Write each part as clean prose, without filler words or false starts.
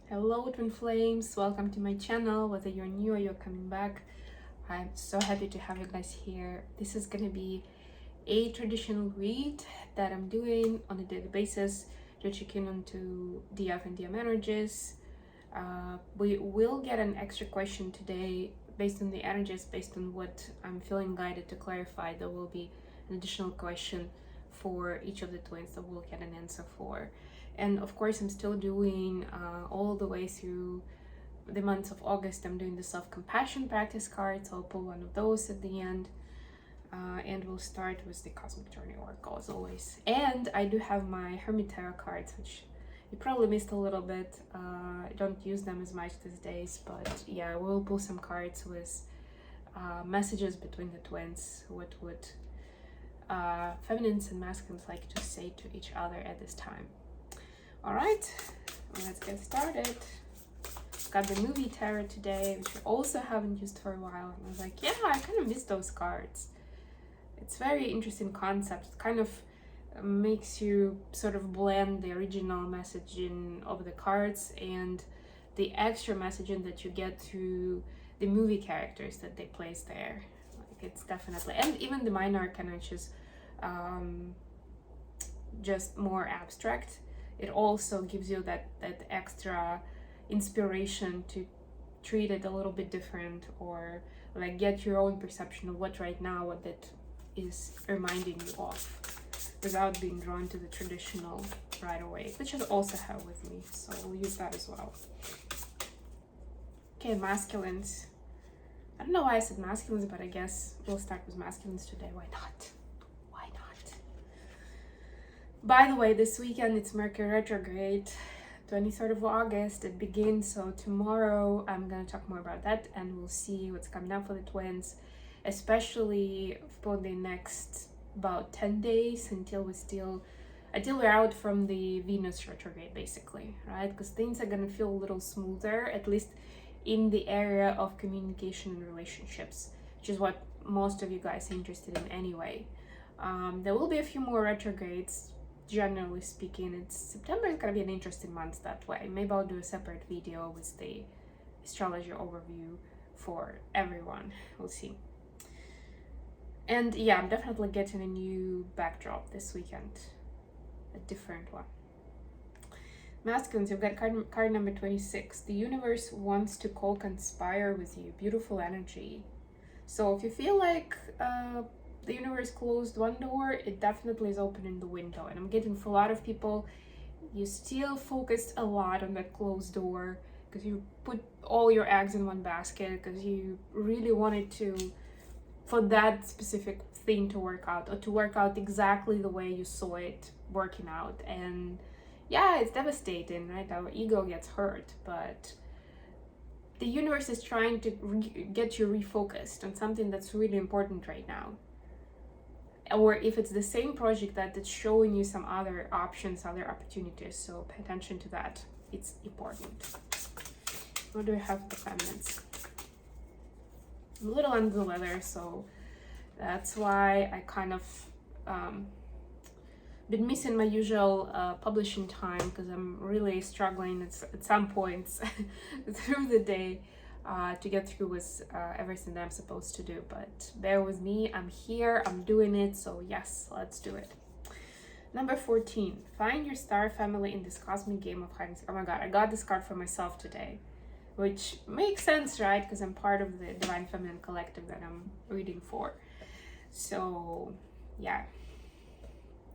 Hello twin flames, welcome to my channel. Whether you're new or you're coming back, I'm so happy to have you guys here. This is gonna be a traditional read that I'm doing on a daily basis to check in onto DF and DM energies. We will get an extra question today based on the energies, based on what I'm feeling guided to clarify. There will be an additional question for each of the twins that we'll get an answer for. And of course, I'm still doing all the way through the months of August. I'm doing the self-compassion practice cards. I'll pull one of those at the end. And we'll start with the Cosmic Journey Oracle as always. And I do have my Hermit Tarot cards, which you probably missed a little bit. I don't use them as much these days, but yeah, we'll pull some cards with messages between the twins. What would feminines and masculines like to say to each other at this time? All right, let's get started. Got the movie tarot today, which I also haven't used for a while. And I was like, yeah, I kind of miss those cards. It's very interesting concept. It kind of makes you sort of blend the original messaging of the cards and the extra messaging that you get through the movie characters that they place there. Like, it's definitely, and even the minor arcana, which is just more abstract. It also gives you that extra inspiration to treat it a little bit different, or like get your own perception of what right now what that is reminding you of, without being drawn to the traditional right away, which I also have with me, so we'll use that as well. Okay, masculines. I don't know why I said masculines, but I guess we'll start with masculines today. Why not? By the way, this weekend it's Mercury retrograde, 23rd of August it begins, so tomorrow I'm gonna talk more about that and we'll see what's coming up for the twins, especially for the next about 10 days until we're out from the Venus retrograde, basically, right? Because things are gonna feel a little smoother, at least in the area of communication and relationships, which is what most of you guys are interested in anyway. There will be a few more retrogrades. Generally speaking, September is gonna be an interesting month that way. Maybe I'll do a separate video with the astrology overview for everyone. We'll see. And yeah, I'm definitely getting a new backdrop this weekend, a different one. Masculines, you've got card number 26. The universe wants to co-conspire with you. Beautiful energy. So if you feel like the universe closed one door, it definitely is opening the window. And I'm getting for a lot of people, you still focused a lot on that closed door because you put all your eggs in one basket, because you really wanted for that specific thing to work out, or to work out exactly the way you saw it working out. And yeah, it's devastating, right? Our ego gets hurt, but the universe is trying to get you refocused on something that's really important right now. Or if it's the same project that it's showing you some other options, other opportunities, so pay attention to that. It's important. What do we have for feminines? I'm a little under the weather, so that's why I kind of been missing my usual publishing time, because I'm really struggling at some points through the day to get through with everything that I'm supposed to do. But bear with me, I'm here, I'm doing it, so yes, let's do it. Number 14, find your star family in this cosmic game of hide and seek. Oh my god, I got this card for myself today, which makes sense, right? Because I'm part of the Divine Feminine Collective that I'm reading for. So yeah,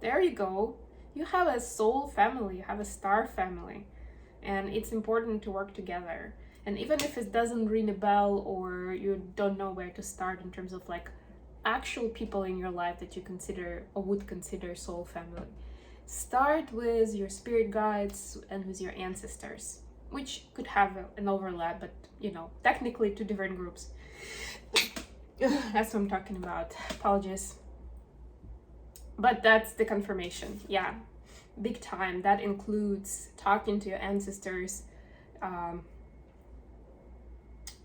there you go. You have a soul family, you have a star family, and it's important to work together. And even if it doesn't ring a bell, or you don't know where to start in terms of like actual people in your life that you consider or would consider soul family, start with your spirit guides and with your ancestors, which could have an overlap, but you know, technically two different groups. That's what I'm talking about. Apologies. But that's the confirmation. Yeah, big time. That includes talking to your ancestors,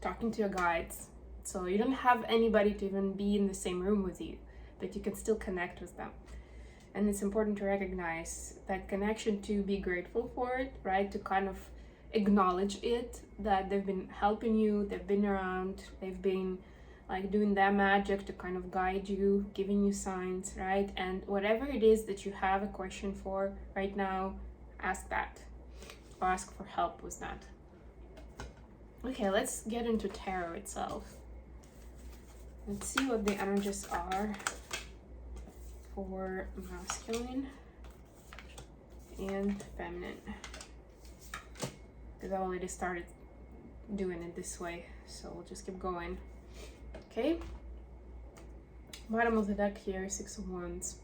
talking to your guides. So you don't have anybody to even be in the same room with you, but you can still connect with them. And it's important to recognize that connection, to be grateful for it, right? To kind of acknowledge it, that they've been helping you, they've been around, they've been like doing their magic to kind of guide you, giving you signs, right? And whatever it is that you have a question for right now, ask that, or ask for help with that. Okay, let's get into tarot itself. Let's see what the energies are for masculine and feminine, because I already started doing it this way, so we'll just keep going. Okay, bottom of the deck here, Six of Wands.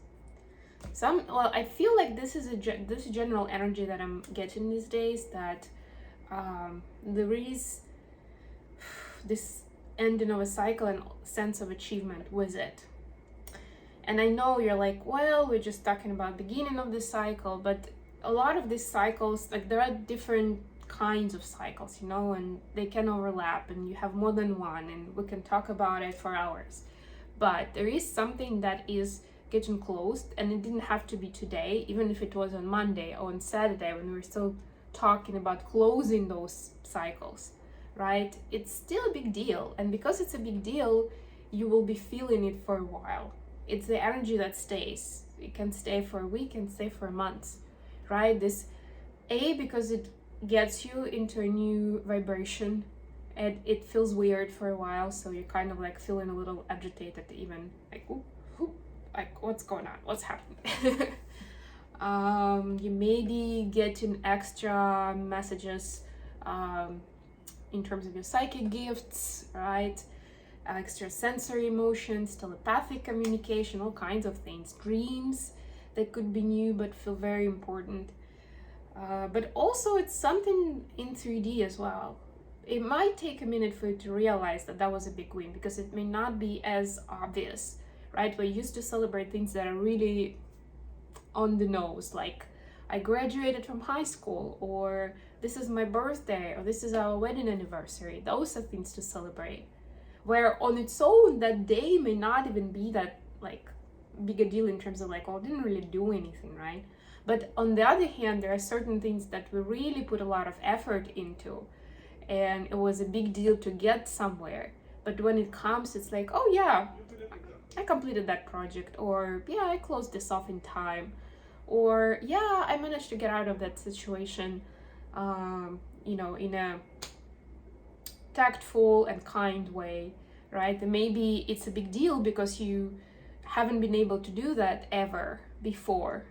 Well, I feel like this is this general energy that I'm getting these days, that there is this ending of a cycle and sense of achievement with it. And I know you're like, well, we're just talking about beginning of the cycle, but a lot of these cycles, like there are different kinds of cycles, you know, and they can overlap, and you have more than one, and we can talk about it for hours. But there is something that is getting closed, and it didn't have to be today, even if it was on Monday or on Saturday when we were still talking about closing those cycles, right? It's still a big deal, and because it's a big deal, you will be feeling it for a while. It's the energy that stays. It can stay for a week and stay for months, right? This because it gets you into a new vibration, and it feels weird for a while, so you're kind of like feeling a little agitated, even like, ooh, like what's going on, what's happening. You may be getting extra messages in terms of your psychic gifts, right? Extra sensory emotions, telepathic communication, all kinds of things, dreams that could be new but feel very important. But also it's something in 3D as well. It might take a minute for you to realize that that was a big win, because it may not be as obvious, right? We're used to celebrate things that are really on the nose, like I graduated from high school, or this is my birthday, or this is our wedding anniversary. Those are things to celebrate. Where on its own, that day may not even be that like big a deal in terms of like, oh, I didn't really do anything, right? But on the other hand, there are certain things that we really put a lot of effort into, and it was a big deal to get somewhere. But when it comes, it's like, oh yeah, I completed that project, or yeah, I closed this off in time, or yeah, I managed to get out of that situation, you know, in a tactful and kind way, right? And maybe it's a big deal because you haven't been able to do that ever before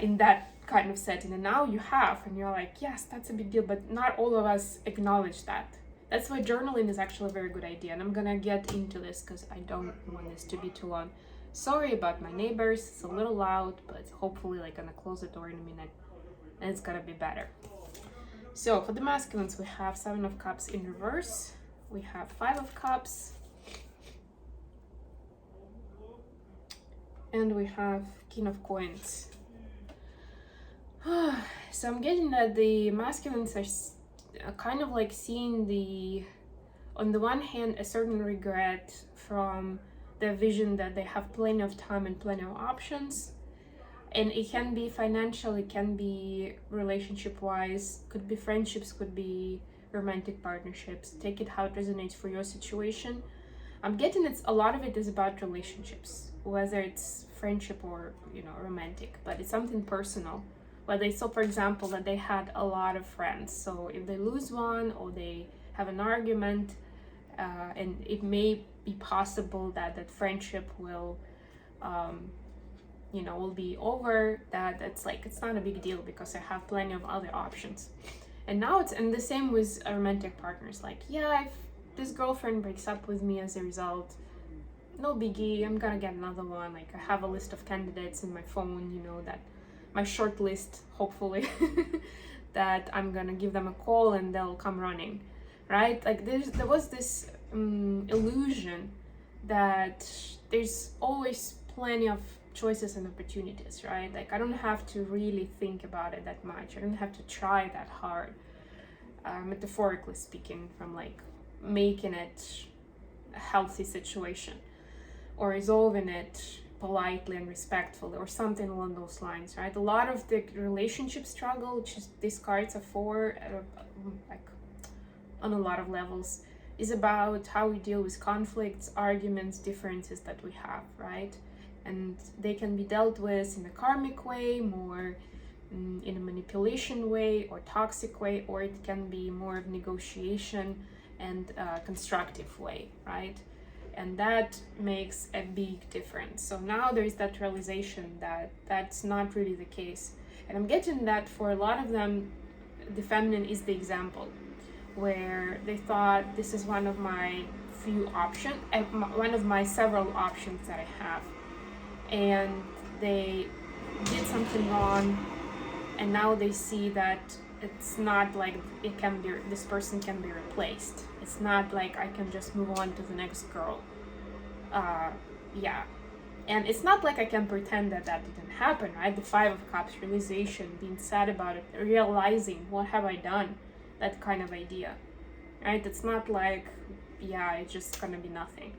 in that kind of setting, and now you have, and you're like, yes, that's a big deal. But not all of us acknowledge that. That's why journaling is actually a very good idea, and I'm gonna get into this because I don't want this to be too long. Sorry about my neighbors, it's a little loud, but hopefully like gonna close the door in a minute and it's gonna be better. So for the masculines, we have Seven of Cups in reverse, we have Five of Cups, and we have King of Coins. So I'm getting that the masculines are kind of like seeing on the one hand, a certain regret from their vision that they have plenty of time and plenty of options. And it can be financial, it can be relationship-wise, could be friendships, could be romantic partnerships. Take it how it resonates for your situation. I'm getting a lot of it is about relationships, whether it's friendship or, you know, romantic, but it's something personal. Where they saw, for example, that they had a lot of friends. So if they lose one or they have an argument, and it may be possible that that friendship will, you know, will be over, that's like, it's not a big deal because I have plenty of other options. And now and the same with romantic partners. Like, yeah, if this girlfriend breaks up with me as a result, no biggie, I'm gonna get another one. Like, I have a list of candidates in my phone, you know, that my short list, hopefully, that I'm gonna give them a call and they'll come running, right? Like there was this illusion that there's always plenty of choices and opportunities, right? Like I don't have to really think about it that much. I don't have to try that hard, metaphorically speaking, from like making it a healthy situation or resolving it politely and respectfully, or something along those lines, right? A lot of the relationship struggle, which is these cards are for, like on a lot of levels, is about how we deal with conflicts, arguments, differences that we have, right? And they can be dealt with in a karmic way, more in a manipulation way or toxic way, or it can be more of negotiation and constructive way, right? And that makes a big difference. So now there is that realization that that's not really the case. And I'm getting that for a lot of them, the feminine is the example, where they thought this is one of my few options, one of my several options that I have. And they did something wrong, and now they see that it's not like it can be, this person can be replaced. It's not like I can just move on to the next girl. Yeah. And it's not like I can pretend that that didn't happen, right? The Five of Cups, realization, being sad about it, realizing what have I done, that kind of idea, right? It's not like, yeah, it's just gonna be nothing.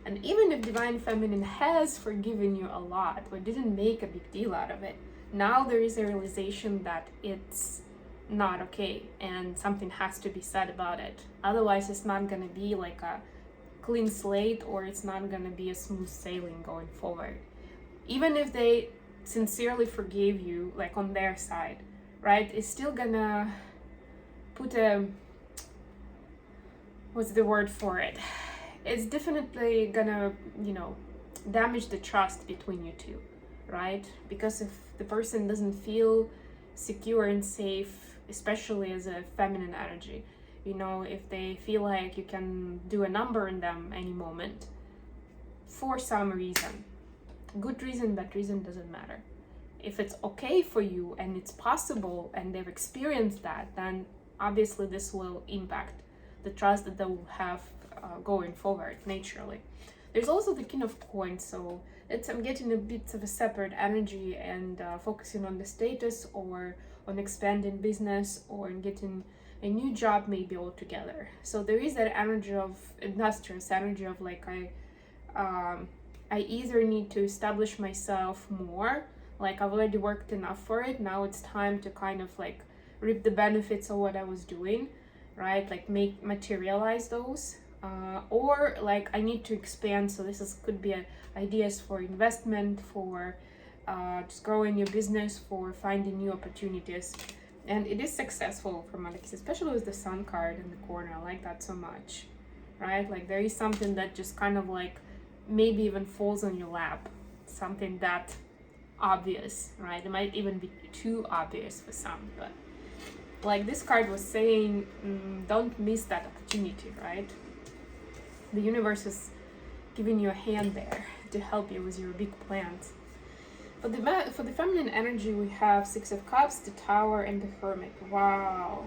And even if Divine Feminine has forgiven you a lot, or didn't make a big deal out of it, now there is a realization that it's not okay and something has to be said about it. Otherwise, it's not gonna be like a clean slate, or it's not gonna be a smooth sailing going forward. Even if they sincerely forgave you, like on their side, right? It's still gonna put a, what's the word for it? It's definitely gonna, damage the trust between you two, right? Because if the person doesn't feel secure and safe, especially as a feminine energy, if they feel like you can do a number on them any moment for some reason, good reason, bad reason, doesn't matter. If it's okay for you and it's possible and they've experienced that, then obviously this will impact the trust that they will have going forward naturally. There's also the King of Coins, so I'm getting a bit of a separate energy and focusing on the status, or on expanding business, or in getting a new job maybe altogether. So there is that energy of industrious energy of like I either need to establish myself more, like I've already worked enough for it, now it's time to kind of like reap the benefits of what I was doing, right? Like materialize those. Or like I need to expand, so could be ideas for investment, for just growing your business, for finding new opportunities. And it is successful for Malekith, especially with the Sun card in the corner. I like that so much, right? Like there is something that just kind of like maybe even falls on your lap, something that obvious, right? It might even be too obvious for some, but like this card was saying, don't miss that opportunity, right? The universe is giving you a hand there to help you with your big plans. For the feminine energy, we have Six of Cups, the Tower, and the Hermit. Wow.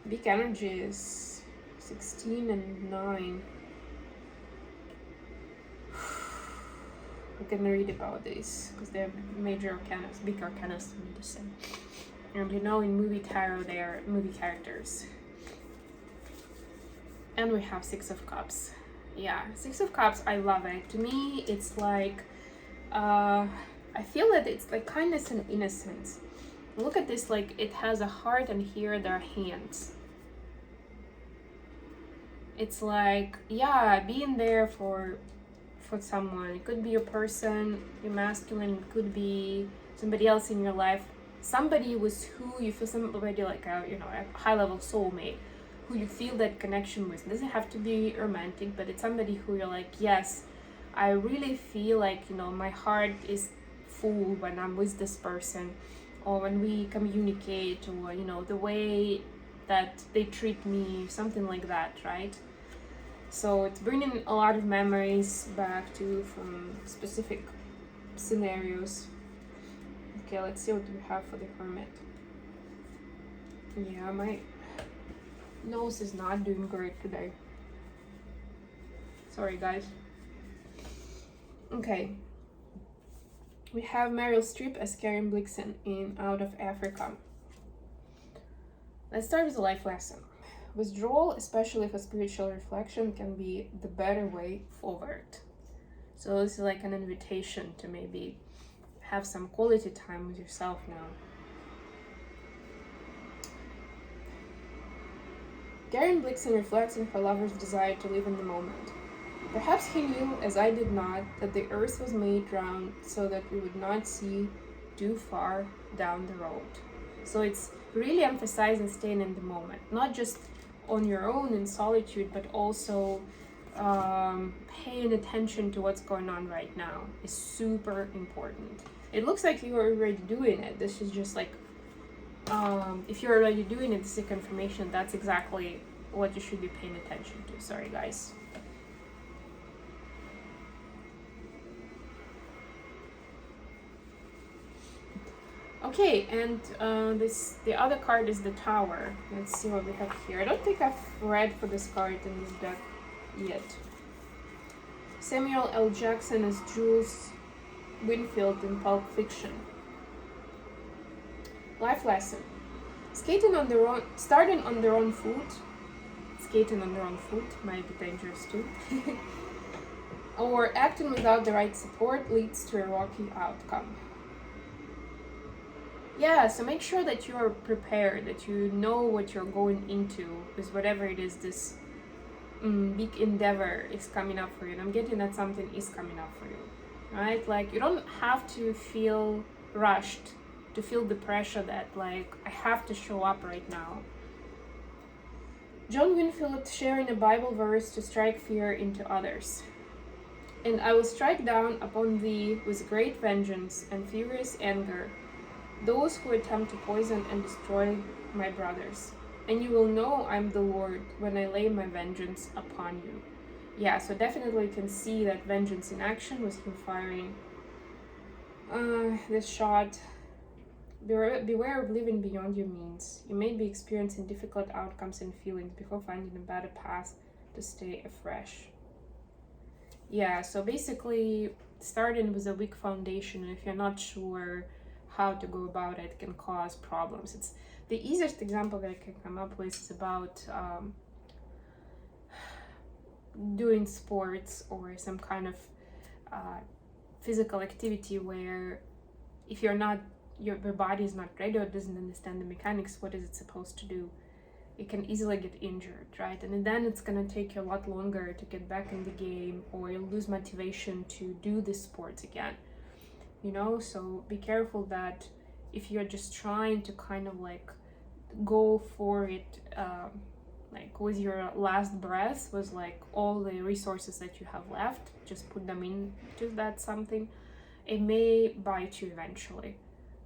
Big energies. 16 and 9. We're gonna read about this because they're major arcana, big arcana for me to say. And in movie tarot, they are movie characters. And we have Six of Cups. Yeah, Six of Cups, I love it. To me, it's like, I feel that it's like kindness and innocence. Look at this, like it has a heart, and here there are hands. It's like, yeah, being there for someone. It could be a person, your masculine, it could be somebody else in your life, somebody with who you feel somebody like a high level soulmate, who you feel that connection with. It doesn't have to be romantic, but it's somebody who you're like, yes, I really feel like my heart is full when I'm with this person, or when we communicate, or the way that they treat me, something like that, right? So it's bringing a lot of memories back to from specific scenarios. Okay, let's see what we have for the Hermit. Yeah, my nose is not doing great today. Sorry, guys. Okay. We have Meryl Streep as Karen Blixen in Out of Africa. Let's start with a life lesson. Withdrawal, especially for spiritual reflection, can be the better way forward. So this is like an invitation to maybe have some quality time with yourself now. Garen Blixen reflects on her lover's desire to live in the moment. Perhaps he knew, as I did not, that the earth was made round so that we would not see too far down the road. So it's really emphasizing staying in the moment, not just on your own in solitude, but also paying attention to what's going on right now is super important. It looks like you're already doing it. This is just like, if you're already doing it, this is confirmation. That's exactly what you should be paying attention to. Sorry, guys. Okay, and the other card is the Tower. Let's see what we have here. I don't think I've read for this card in this deck yet. Samuel L. Jackson as Jules Winfield in Pulp Fiction. Life lesson. Starting on their own foot. Skating on their own foot might be dangerous too. Or acting without the right support leads to a rocky outcome. Yeah, so make sure that you are prepared, that you know what you're going into with whatever it is this big endeavor is coming up for you. And I'm getting that something is coming up for you, right? Like, you don't have to feel rushed, to feel the pressure that, like, I have to show up right now. John Winfield sharing a Bible verse to strike fear into others. And I will strike down upon thee with great vengeance and furious anger those who attempt to poison and destroy my brothers. And you will know I'm the Lord when I lay my vengeance upon you. Yeah, so definitely you can see that vengeance in action with him firing this shot. Beware of living beyond your means. You may be experiencing difficult outcomes and feelings before finding a better path to stay afresh. Yeah, so basically starting with a weak foundation, and if you're not sure how to go about it, can cause problems. It's the easiest example that I can come up with is about doing sports or some kind of physical activity where if you're not, your body is not ready or doesn't understand the mechanics, what is it supposed to do, it can easily get injured, right? And then it's gonna take you a lot longer to get back in the game, or you'll lose motivation to do the sports again, you know? So be careful that if you're just trying to kind of like go for it, like with your last breath, with like all the resources that you have left, just put them into that something, it may bite you eventually,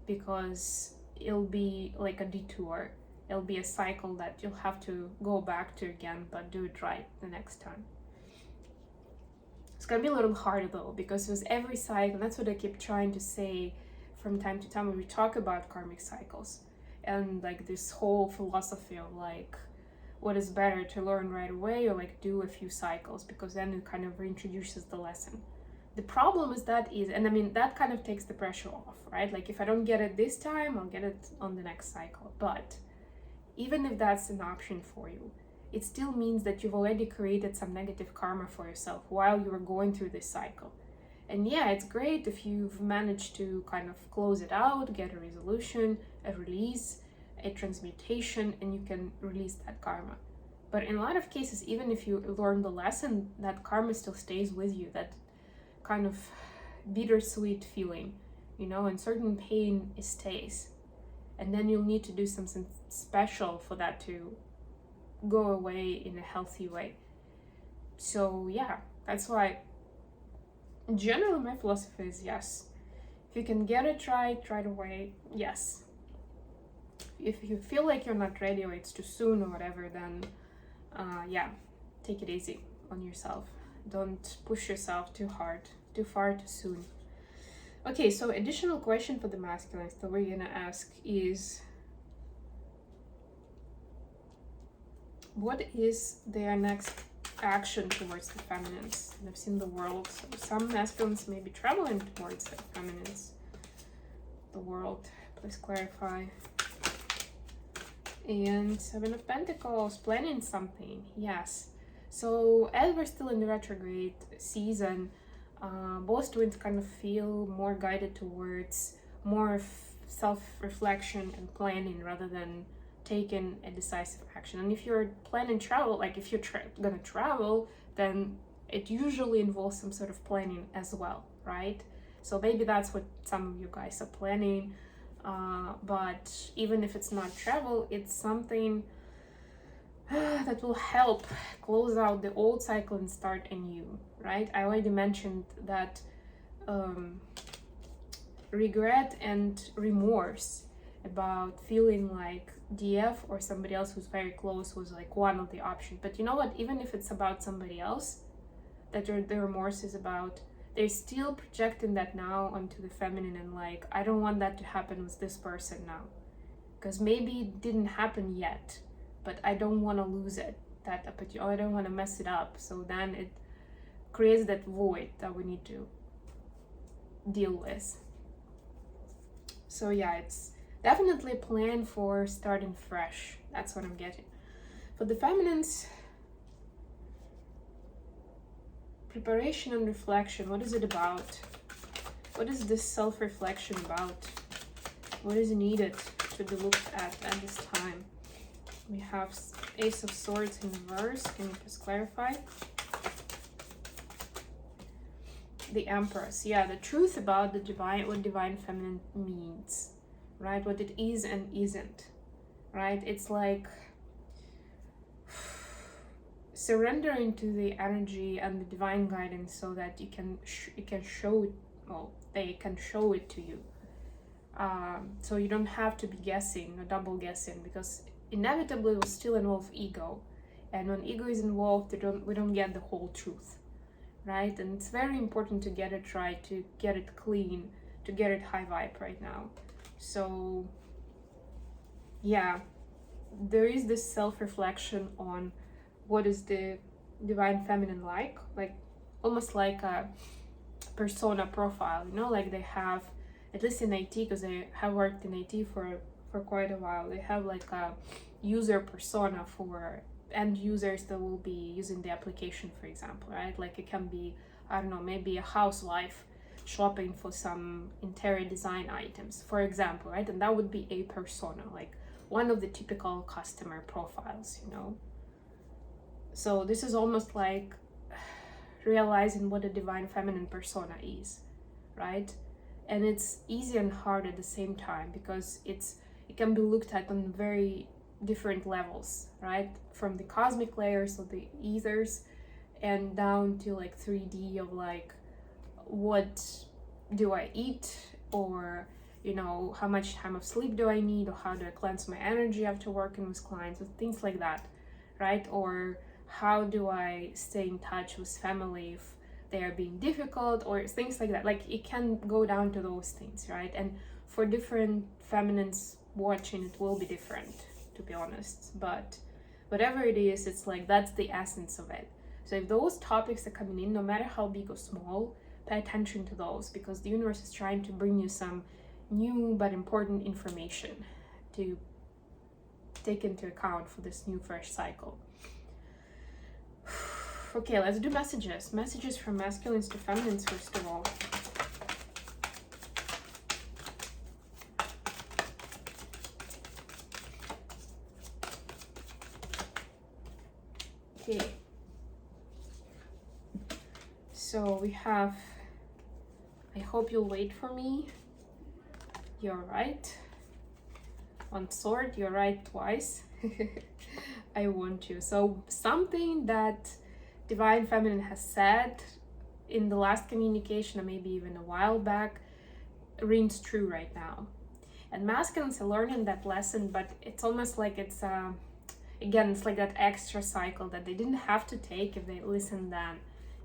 because it'll be like a detour. It'll be a cycle that you'll have to go back to again, but do it right the next time. It's gonna be a little harder though, because with every cycle, that's what I keep trying to say from time to time when we talk about karmic cycles, and like this whole philosophy of like, what is better, to learn right away or like do a few cycles, because then it kind of reintroduces the lesson. The problem is that and I mean, that kind of takes the pressure off, right? Like if I don't get it this time, I'll get it on the next cycle. But even if that's an option for you, it still means that you've already created some negative karma for yourself while you were going through this cycle. And yeah, it's great if you've managed to kind of close it out, get a resolution, a release, a transmutation, and you can release that karma. But in a lot of cases, even if you learn the lesson, that karma still stays with you, that kind of bittersweet feeling, you know, and certain pain stays. And then you'll need to do something special for that to go away in a healthy way. So yeah, that's why generally my philosophy is yes. If you can get it right away, yes. If you feel like you're not ready or it's too soon or whatever, then yeah, take it easy on yourself. Don't push yourself too hard, too far, too soon. Okay, so additional question for the masculines that we're gonna ask is, what is their next action towards the feminines? And I've seen the world, so some masculines may be traveling towards the feminines. The world, please clarify. And Seven of Pentacles, planning something, yes. So as we're still in the retrograde season, Both twins kind of feel more guided towards more self-reflection and planning rather than taking a decisive action. And if you're planning travel, like if you're gonna travel, then it usually involves some sort of planning as well, right? So maybe that's what some of you guys are planning, but even if it's not travel, it's something that will help close out the old cycle and start a new, right? I already mentioned that regret and remorse about feeling like DF or somebody else who's very close was like one of the options. But you know what? Even if it's about somebody else, that the remorse is about, they're still projecting that now onto the feminine and like, I don't want that to happen with this person now. Because maybe it didn't happen yet, but I don't want to lose it, that opportunity, or I don't want to mess it up. So then it creates that void that we need to deal with. So yeah, it's definitely a plan for starting fresh. That's what I'm getting. For the feminines, preparation and reflection. What is it about? What is this self-reflection about? What is needed to be looked at this time? We have Ace of Swords in reverse. Can you please clarify? The Empress. Yeah, the truth about the divine, what divine feminine means, right? What it is and isn't, right? It's like surrendering to the energy and the divine guidance so that you can show it, well, they can show it to you. So you don't have to be guessing or double guessing, because inevitably it will still involve ego, and when ego is involved, we don't get the whole truth, right? And it's very important to get it right, to get it clean, to get it high vibe right now. So yeah, there is this self-reflection on what is the divine feminine like almost like a persona profile, you know, like they have, at least in IT, because I have worked in IT for quite a while, they have like a user persona for end users that will be using the application, for example, right? Like it can be, I don't know, maybe a housewife shopping for some interior design items, for example, right? And that would be a persona, like one of the typical customer profiles, you know. So this is almost like realizing what a divine feminine persona is, right? And it's easy and hard at the same time, because it can be looked at on very different levels, right? From the cosmic layers of the ethers and down to like 3D of like, what do I eat, or you know, how much time of sleep do I need, or how do I cleanse my energy after working with clients, or things like that, right? Or how do I stay in touch with family if they are being difficult, or things like that. Like it can go down to those things, right? And for different feminines watching, it will be different, to be honest. But whatever it is, it's like that's the essence of it. So if those topics are coming in, no matter how big or small, pay attention to those, because the universe is trying to bring you some new but important information to take into account for this new fresh cycle. Okay, let's do messages. Messages from masculines to feminines, first of all. Okay. So we have, I hope you'll wait for me. You're right. On sword, you're right twice. I want you. So something that divine feminine has said in the last communication, or maybe even a while back, rings true right now. And masculines are learning that lesson, but it's almost like it's again, it's like that extra cycle that they didn't have to take if they listened then,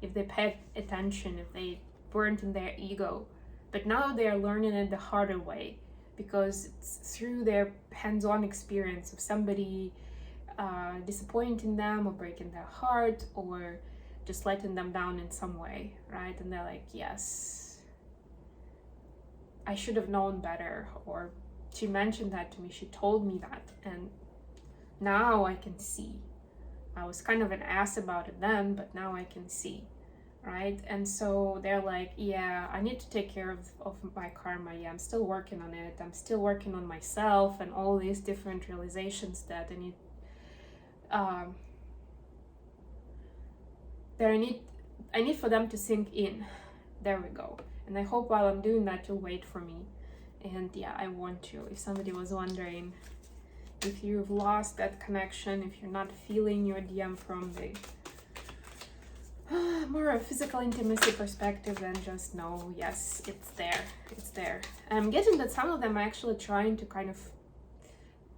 if they paid attention, if they weren't in their ego. But now they are learning it the harder way, because it's through their hands-on experience of somebody disappointing them or breaking their heart or just letting them down in some way, right? And they're like, yes, I should have known better, or she mentioned that to me, she told me that, and now I can see. I was kind of an ass about it then, but now I can see. right? And so they're like, yeah, I need to take care of my karma. Yeah, I'm still working on it. I'm still working on myself and all these different realizations that I need, that I need for them to sink in. There we go. And I hope while I'm doing that, you'll wait for me. And yeah, I want you. If somebody was wondering, if you've lost that connection, if you're not feeling your DM from the more a physical intimacy perspective, then just know, yes, it's there. It's there. I'm getting that some of them are actually trying to kind of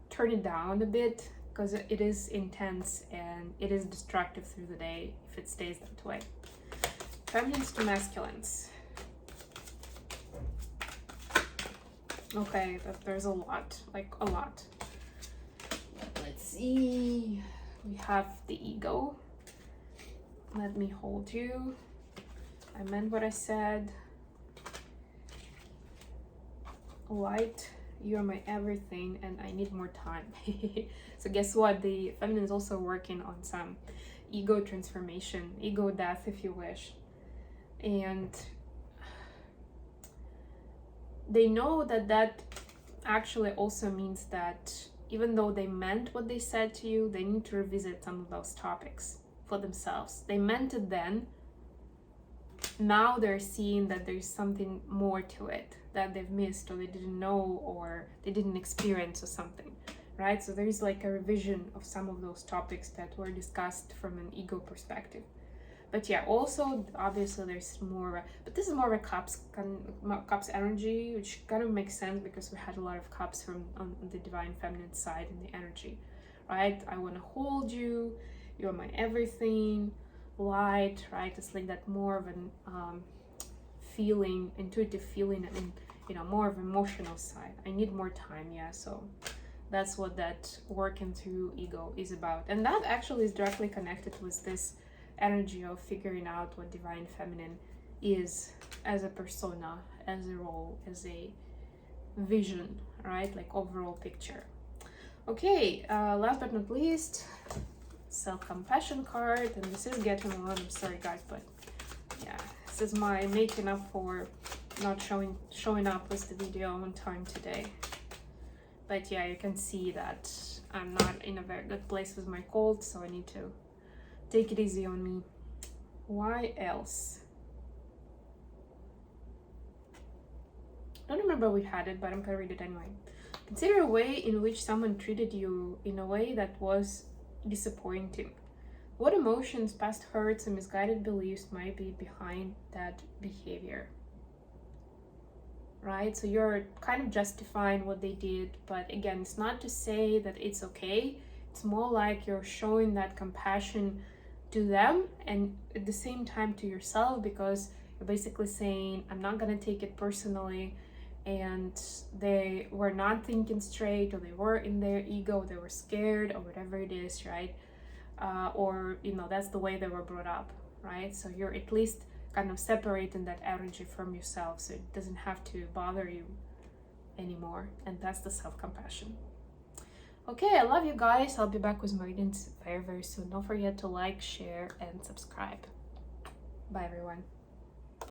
turn it down a bit, because it is intense and it is destructive through the day if it stays that way. Feminines to masculines. Okay, there's a lot, like a lot. Let's see. We have the ego. Let me hold you. I meant what I said. Light, you're my everything and I need more time. So guess what? The feminine is also working on some ego transformation, ego death if you wish. And they know that that actually also means that even though they meant what they said to you, they need to revisit some of those topics for themselves. They meant it then. Now they're seeing that there's something more to it that they've missed, or they didn't know, or they didn't experience, or something, right? So there's like a revision of some of those topics that were discussed from an ego perspective. But yeah, also obviously there's more, but this is more of a cups energy, which kind of makes sense because we had a lot of cups from on the divine feminine side in the energy, right? I want to hold you, you're my everything, light, right? It's like that more of an feeling, intuitive feeling, and more of emotional side. I need more time, yeah. So that's what that working through ego is about, and that actually is directly connected with this energy of figuring out what divine feminine is as a persona, as a role, as a vision, right? Like overall picture. Okay, last but not least, self-compassion card, and this is getting a lot. I'm sorry guys, but yeah, this is my making up for not showing up with the video on time today. But yeah, you can see that I'm not in a very good place with my cold, so I need to take it easy on me. Why else? I don't remember we had it, but I'm gonna read it anyway. Consider a way in which someone treated you in a way that was disappointing. What emotions, past hurts, and misguided beliefs might be behind that behavior? Right? So you're kind of justifying what they did, but again, it's not to say that it's okay. It's more like you're showing that compassion to them and at the same time to yourself, because you're basically saying, I'm not gonna take it personally, and they were not thinking straight, or they were in their ego, they were scared, or whatever it is, right? Or that's the way they were brought up, right? So you're at least kind of separating that energy from yourself, so it doesn't have to bother you anymore. And that's the self-compassion. Okay, I love you guys. I'll be back with my readings very, very soon. Don't forget to like, share, and subscribe. Bye, everyone.